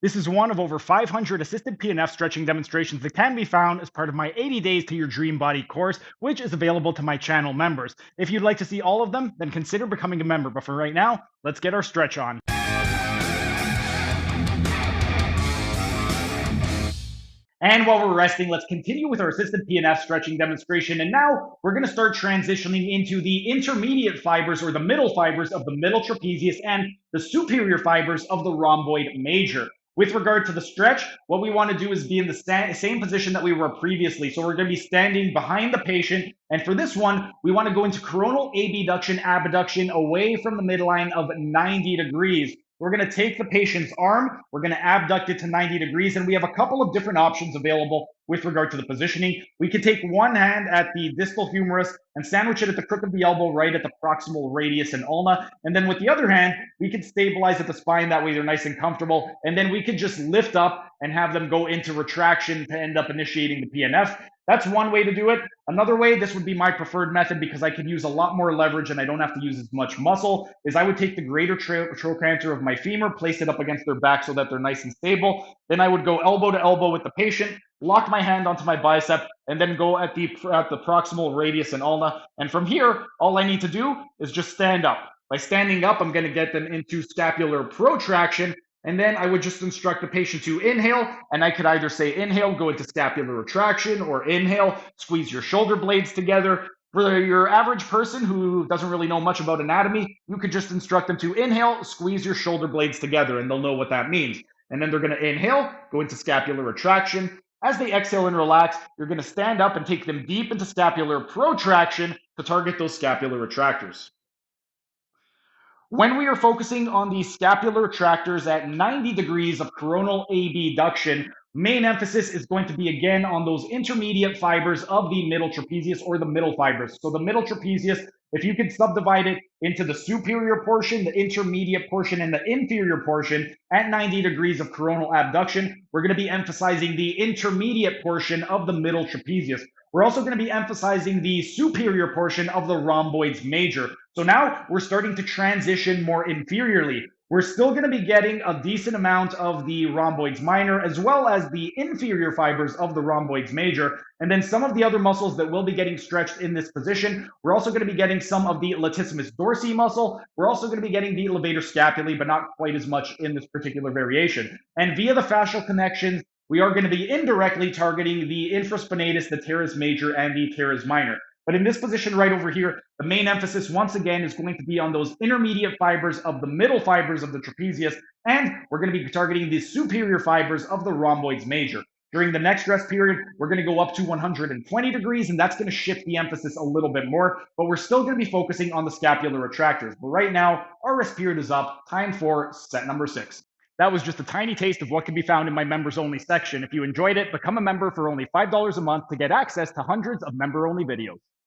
This is one of over 500 assisted PNF stretching demonstrations that can be found as part of my 80 Days to Your Dream Body course, which is available to my channel members. If you'd like to see all of them, then consider becoming a member. But for right now, let's get our stretch on. And while we're resting, let's continue with our assisted PNF stretching demonstration. And now we're going to start transitioning into the intermediate fibers or the middle fibers of the middle trapezius and the superior fibers of the rhomboid major. With regard to the stretch, what we want to do is be in the same position that we were previously. So we're going to be standing behind the patient. And for this one, we want to go into coronal abduction, abduction away from the midline of 90 degrees. We're going to take the patient's arm, we're going to abduct it to 90 degrees, and we have a couple of different options available with regard to the positioning. We could take one hand at the distal humerus and sandwich it at the crook of the elbow right at the proximal radius and ulna. And then with the other hand, we could stabilize at the spine. That way they're nice and comfortable. And then we could just lift up and have them go into retraction to end up initiating the PNF. That's one way to do it. Another way, this would be my preferred method because I could use a lot more leverage and I don't have to use as much muscle, is I would take the greater trochanter of my femur, place it up against their back so that they're nice and stable. Then I would go elbow to elbow with the patient, lock my hand onto my bicep, and then go at the proximal radius and ulna. And from here, all I need to do is just stand up. By standing up, I'm going to get them into scapular protraction. And then I would just instruct the patient to inhale, and I could either say inhale, go into scapular retraction, or inhale, squeeze your shoulder blades together. For your average person who doesn't really know much about anatomy, you could just instruct them to inhale, squeeze your shoulder blades together, and they'll know what that means. And then they're going to inhale, go into scapular retraction. As they exhale and relax, you're going to stand up and take them deep into scapular protraction to target those scapular retractors. When we are focusing on the scapular retractors at 90 degrees of coronal abduction, main emphasis is going to be again on those intermediate fibers of the middle trapezius or the middle fibers. So the middle trapezius, if you could subdivide it into the superior portion, the intermediate portion, and the inferior portion at 90 degrees of coronal abduction, we're going to be emphasizing the intermediate portion of the middle trapezius. We're also going to be emphasizing the superior portion of the rhomboids major. So now we're starting to transition more inferiorly. We're still going to be getting a decent amount of the rhomboids minor as well as the inferior fibers of the rhomboids major. And then some of the other muscles that will be getting stretched in this position. We're also going to be getting some of the latissimus dorsi muscle. We're also going to be getting the levator scapulae, but not quite as much in this particular variation. And via the fascial connections, we are going to be indirectly targeting the infraspinatus, the teres major, and the teres minor. But in this position right over here, the main emphasis once again is going to be on those intermediate fibers of the middle fibers of the trapezius, and we're going to be targeting the superior fibers of the rhomboids major. During the next rest period, we're going to go up to 120 degrees, and that's going to shift the emphasis a little bit more, but we're still going to be focusing on the scapular retractors. But right now, our rest period is up. Time for set number 6. That was just a tiny taste of what can be found in my members only section. If you enjoyed it, become a member for only $5 a month to get access to hundreds of member only videos.